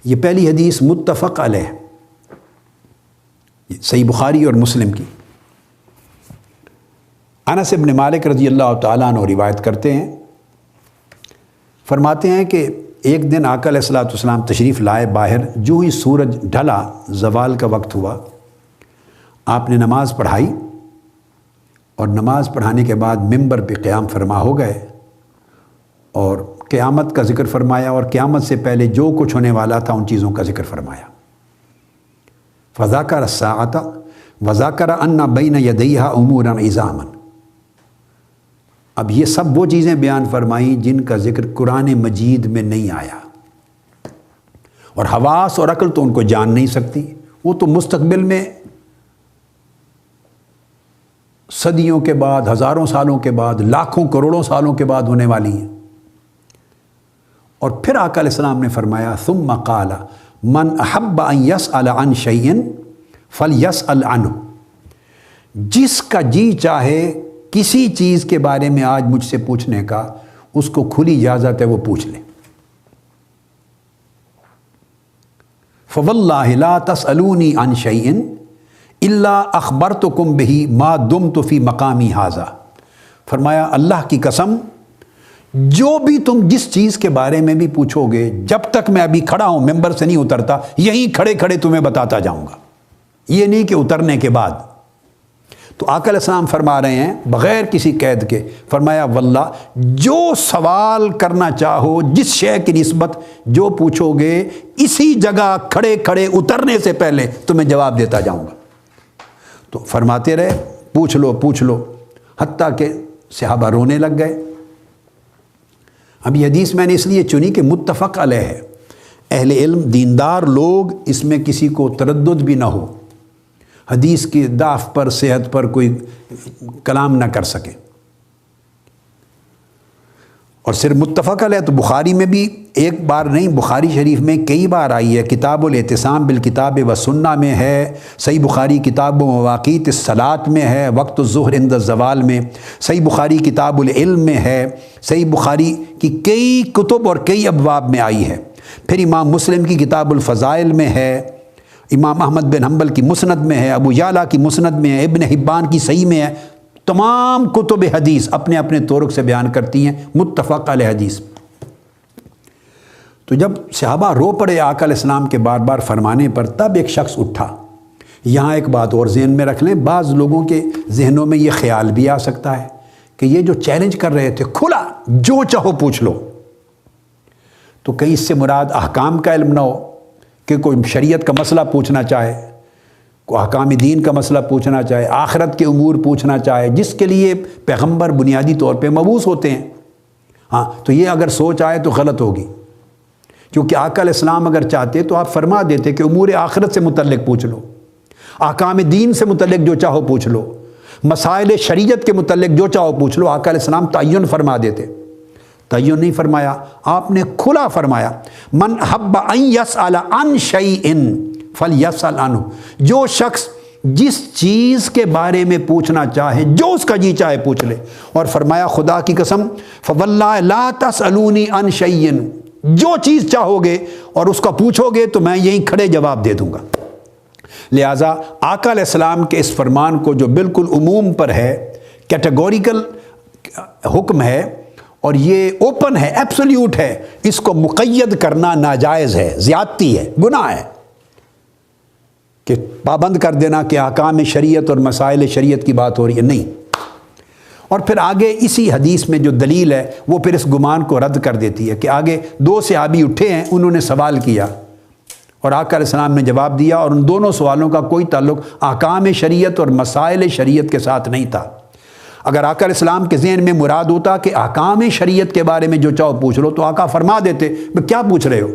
یہ پہلی حدیث متفق علیہ، صحیح بخاری اور مسلم کی۔ انس بن مالک رضی اللہ تعالیٰ عنہ روایت کرتے ہیں، فرماتے ہیں کہ ایک دن آقا علیہ الصلوۃ والسلام تشریف لائے باہر، جو ہی سورج ڈھلا، زوال کا وقت ہوا، آپ نے نماز پڑھائی اور نماز پڑھانے کے بعد ممبر پہ قیام فرما ہو گئے اور قیامت کا ذکر فرمایا اور قیامت سے پہلے جو کچھ ہونے والا تھا ان چیزوں کا ذکر فرمایا۔ فذاکر الساعۃ وذاکر ان بین یدیہا امورا عظاما۔ اب یہ سب وہ چیزیں بیان فرمائیں جن کا ذکر قرآن مجید میں نہیں آیا، اور حواس اور عقل تو ان کو جان نہیں سکتی، وہ تو مستقبل میں صدیوں کے بعد، ہزاروں سالوں کے بعد، لاکھوں کروڑوں سالوں کے بعد ہونے والی ہیں۔ اور پھر آقا علیہ السلام نے فرمایا ثم قال من احب ان يسأل عن شيء فليسأل عنه، جس کا جی چاہے کسی چیز کے بارے میں آج مجھ سے پوچھنے کا، اس کو کھلی اجازت ہے، وہ پوچھ لے۔ فواللہ لا تسألونی عن شيء الا اخبرتکم بہ ما دمت فی مقامی ھذا۔ فرمایا اللہ کی قسم، جو بھی تم جس چیز کے بارے میں بھی پوچھو گے، جب تک میں ابھی کھڑا ہوں، ممبر سے نہیں اترتا، یہیں کھڑے کھڑے تمہیں بتاتا جاؤں گا، یہ نہیں کہ اترنے کے بعد۔ تو آقا علیہ السلام فرما رہے ہیں بغیر کسی قید کے، فرمایا واللہ جو سوال کرنا چاہو، جس شے کی نسبت جو پوچھو گے، اسی جگہ کھڑے کھڑے اترنے سے پہلے تمہیں جواب دیتا جاؤں گا۔ تو فرماتے رہے پوچھ لو پوچھ لو، حتیٰ کہ صحابہ رونے لگ گئے۔ اب یہ حدیث میں نے اس لیے چنی کہ متفق علیہ ہے، اہل علم دیندار لوگ اس میں کسی کو تردد بھی نہ ہو، حدیث کی ضعف پر، صحت پر کوئی کلام نہ کر سکے۔ اور صرف متفق علیہ تو بخاری میں بھی ایک بار نہیں، بخاری شریف میں کئی بار آئی ہے، کتاب الاعتصام بالکتاب والسنہ میں ہے، صحیح بخاری کتاب مواقیت الصلاۃ میں ہے، وقت الظہر عند الزوال میں، صحیح بخاری کتاب العلم میں ہے، صحیح بخاری کی کئی کتب اور کئی ابواب میں آئی ہے، پھر امام مسلم کی کتاب الفضائل میں ہے، امام احمد بن حنبل کی مسند میں ہے، ابو یعلا کی مسند میں ہے، ابن حبان کی صحیح میں ہے۔ تمام کتب حدیث اپنے اپنے طرق سے بیان کرتی ہیں متفق علیہ حدیث۔ تو جب صحابہ رو پڑے آقا علیہ السلام کے بار بار فرمانے پر، تب ایک شخص اٹھا۔ یہاں ایک بات اور ذہن میں رکھ لیں، بعض لوگوں کے ذہنوں میں یہ خیال بھی آ سکتا ہے کہ یہ جو چیلنج کر رہے تھے، کھلا جو چاہو پوچھ لو، تو کہیں اس سے مراد احکام کا علم نہ ہو کہ کوئی شریعت کا مسئلہ پوچھنا چاہے، کوئی احکام دین کا مسئلہ پوچھنا چاہے، آخرت کے امور پوچھنا چاہے، جس کے لیے پیغمبر بنیادی طور پہ مبعوث ہوتے ہیں۔ ہاں تو یہ اگر سوچ آئے تو غلط ہوگی، کیونکہ آقا علیہ السلام اگر چاہتے تو آپ فرما دیتے کہ امور آخرت سے متعلق پوچھ لو، احکام دین سے متعلق جو چاہو پوچھ لو، مسائل شریعت کے متعلق جو چاہو پوچھ لو۔ آقا علیہ السلام تعین فرما دیتے، تعین نہیں فرمایا، آپ نے کھلا فرمایا من حب ان یسأل عن شیء فلیسأل عنہ، جو شخص جس چیز کے بارے میں پوچھنا چاہے، جو اس کا جی چاہے پوچھ لے۔ اور فرمایا خدا کی قسم فواللہ لا تسألونی عن شیء، جو چیز چاہو گے اور اس کا پوچھو گے تو میں یہیں کھڑے جواب دے دوں گا۔ لہٰذا آقا علیہ السلام کے اس فرمان کو جو بالکل عموم پر ہے، کیٹیگوریکل حکم ہے اور یہ اوپن ہے، ایبسولیوٹ ہے، اس کو مقید کرنا ناجائز ہے، زیادتی ہے، گناہ ہے کہ پابند کر دینا کہ احکام شریعت اور مسائل شریعت کی بات ہو رہی ہے، نہیں۔ اور پھر آگے اسی حدیث میں جو دلیل ہے وہ پھر اس گمان کو رد کر دیتی ہے کہ آگے دو صحابی اٹھے ہیں، انہوں نے سوال کیا اور آقا علیہ السلام نے جواب دیا، اور ان دونوں سوالوں کا کوئی تعلق احکام شریعت اور مسائل شریعت کے ساتھ نہیں تھا۔ اگر آقا علیہ السلام کے ذہن میں مراد ہوتا کہ احکام شریعت کے بارے میں جو چاہو پوچھ لو، تو آقا فرما دیتے کیا پوچھ رہے ہو۔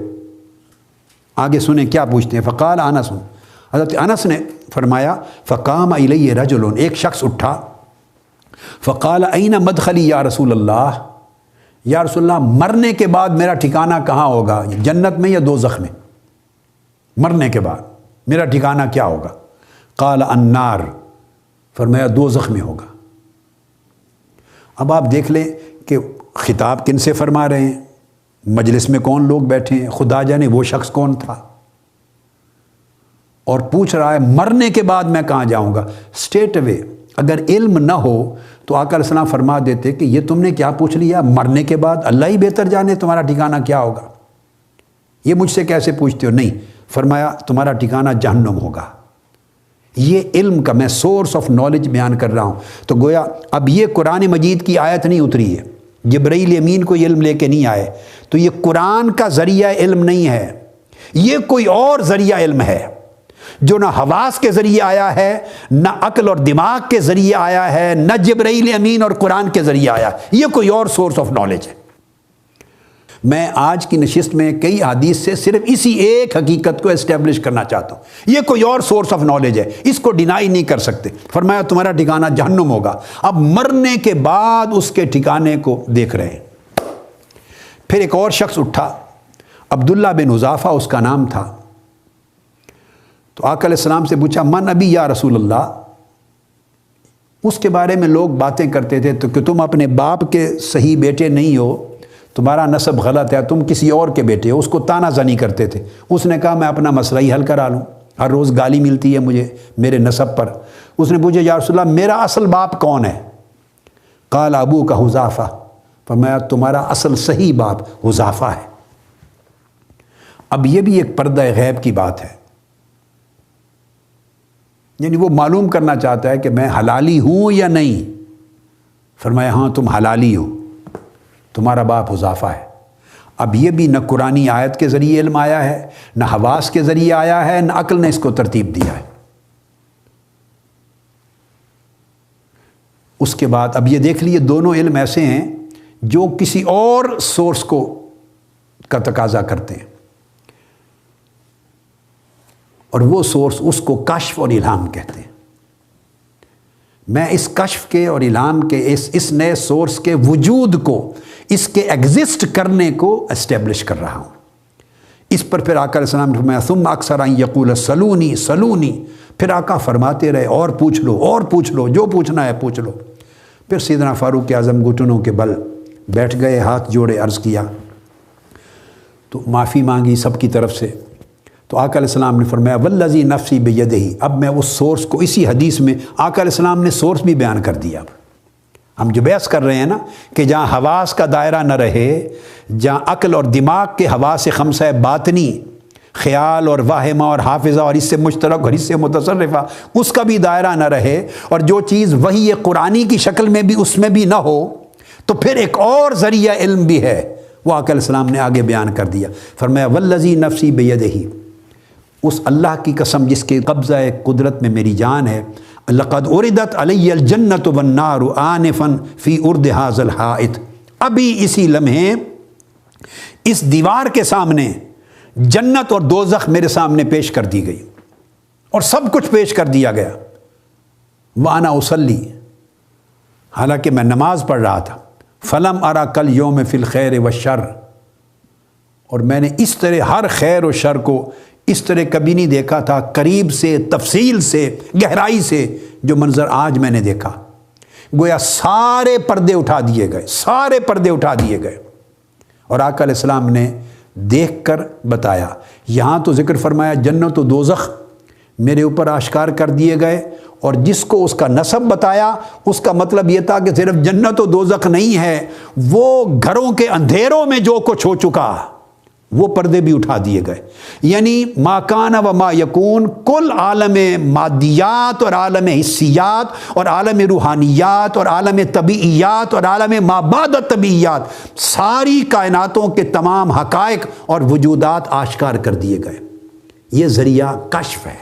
آگے سنیں کیا پوچھتے ہیں۔ فقال انس، حضرت انس نے فرمایا فقام الی رجل، ایک شخص اٹھا، فقال این مدخلی یا رسول اللہ، یا رسول اللہ مرنے کے بعد میرا ٹھکانہ کہاں ہوگا، جنت میں یا دوزخ میں؟ مرنے کے بعد میرا ٹھکانہ کیا ہوگا؟ قال النار، فرمایا دوزخ میں ہوگا۔ اب آپ دیکھ لیں کہ خطاب کن سے فرما رہے ہیں، مجلس میں کون لوگ بیٹھے ہیں، خدا جانے وہ شخص کون تھا، اور پوچھ رہا ہے مرنے کے بعد میں کہاں جاؤں گا۔ اسٹریٹ اوے اگر علم نہ ہو تو آقا علیہ السلام فرما دیتے کہ یہ تم نے کیا پوچھ لیا، مرنے کے بعد اللہ ہی بہتر جانے تمہارا ٹھکانہ کیا ہوگا، یہ مجھ سے کیسے پوچھتے ہو۔ نہیں، فرمایا تمہارا ٹھکانہ جہنم ہوگا۔ یہ علم کا میں سورس آف نالج بیان کر رہا ہوں۔ تو گویا اب یہ قرآن مجید کی آیت نہیں اتری ہے، جبرائیل امین کو یہ علم لے کے نہیں آئے، تو یہ قرآن کا ذریعہ علم نہیں ہے، یہ کوئی اور ذریعہ علم ہے جو نہ حواس کے ذریعے آیا ہے، نہ عقل اور دماغ کے ذریعے آیا ہے، نہ جبرائیل امین اور قرآن کے ذریعے آیا ہے، یہ کوئی اور سورس آف نالج ہے۔ میں آج کی نشست میں کئی حدیث سے صرف اسی ایک حقیقت کو اسٹیبلش کرنا چاہتا ہوں، یہ کوئی اور سورس آف نالج ہے، اس کو ڈینائی نہیں کر سکتے۔ فرمایا تمہارا ٹھکانہ جہنم ہوگا۔ اب مرنے کے بعد اس کے ٹھکانے کو دیکھ رہے ہیں۔ پھر ایک اور شخص اٹھا، عبداللہ بن حذافہ اس کا نام تھا۔ تو آقا علیہ السلام سے پوچھا من ابی یا رسول اللہ، اس کے بارے میں لوگ باتیں کرتے تھے تو کہ تم اپنے باپ کے صحیح بیٹے نہیں ہو، تمہارا نسب غلط ہے، تم کسی اور کے بیٹے ہو، اس کو طعنہ زنی کرتے تھے۔ اس نے کہا میں اپنا مسئلہ ہی حل کرا لوں، ہر روز گالی ملتی ہے مجھے میرے نسب پر۔ اس نے پوچھا یا رسول اللہ میرا اصل باپ کون ہے؟ قال ابو کا حذافہ، فرمایا تمہارا اصل صحیح باپ حذافہ ہے۔ اب یہ بھی ایک پردہ غیب کی بات ہے، یعنی وہ معلوم کرنا چاہتا ہے کہ میں حلالی ہوں یا نہیں۔ فرمایا ہاں تم حلالی ہو، تمہارا باپ حذافہ ہے۔ اب یہ بھی نہ قرآنی آیت کے ذریعے علم آیا ہے، نہ حواس کے ذریعے آیا ہے، نہ عقل نے اس کو ترتیب دیا ہے۔ اس کے بعد اب یہ دیکھ لیے دونوں علم ایسے ہیں جو کسی اور سورس کا تقاضا کرتے ہیں، اور وہ سورس اس کو کشف اور الہام کہتے ہیں۔ میں اس کشف کے اور الہام کے اس نئے سورس کے وجود کو، اس کے ایگزسٹ کرنے کو اسٹیبلش کر رہا ہوں۔ اس پر پھر آقا علیہ السلام نے فرمایا ثم اکثر ان یقول سلونی سلونی، پھر آقا فرماتے رہے اور پوچھ لو اور پوچھ لو، جو پوچھنا ہے پوچھ لو۔ پھر سیدنا فاروق اعظم گھٹنوں کے بل بیٹھ گئے، ہاتھ جوڑے عرض کیا، تو معافی مانگی سب کی طرف سے۔ تو آقا علیہ السلام نے فرمایا والذی نفسی بیدہ، اب میں اس سورس کو اسی حدیث میں آقا علیہ السلام نے سورس بھی بیان کر دیا۔ ہم جو بحث کر رہے ہیں نا کہ جہاں حواس کا دائرہ نہ رہے، جہاں عقل اور دماغ کے حواس خمسہ باطنی، خیال اور واہمہ اور حافظہ اور اس سے مشترک اور اس سے متصرفہ، اس کا بھی دائرہ نہ رہے، اور جو چیز وحی قرآنی کی شکل میں بھی اس میں بھی نہ ہو، تو پھر ایک اور ذریعہ علم بھی ہے، وہ آقا علیہ السلام نے آگے بیان کر دیا۔ فرمایا والذی نفسی بیدہ، اس اللہ کی قسم جس کے قبضہ قدرت میں میری جان ہے، لقد اردت علی الجنت والنار آنفا فی ارد ھذا الحائط، ابھی اسی لمحے اس دیوار کے سامنے جنت اور دوزخ میرے سامنے پیش کر دی گئی، اور سب کچھ پیش کر دیا گیا۔ وانا اصلی، حالانکہ میں نماز پڑھ رہا تھا۔ فلم ارا کل یوم فی الخیر والشر، اور میں نے اس طرح ہر خیر و شر کو اس طرح کبھی نہیں دیکھا تھا، قریب سے، تفصیل سے، گہرائی سے، جو منظر آج میں نے دیکھا۔ گویا سارے پردے اٹھا دیے گئے، سارے پردے اٹھا دیے گئے، اور آقا علیہ السلام نے دیکھ کر بتایا۔ یہاں تو ذکر فرمایا جنت و دوزخ میرے اوپر آشکار کر دیے گئے، اور جس کو اس کا نسب بتایا اس کا مطلب یہ تھا کہ صرف جنت و دوزخ نہیں ہے، وہ گھروں کے اندھیروں میں جو کچھ ہو چکا وہ پردے بھی اٹھا دیے گئے۔ یعنی ما کان و ما یکون، کل عالم مادیات اور عالم حسیات اور عالم روحانیات اور عالم طبیعیات اور عالم ما بعد طبیعیات، ساری کائناتوں کے تمام حقائق اور وجودات آشکار کر دیے گئے۔ یہ ذریعہ کشف ہے۔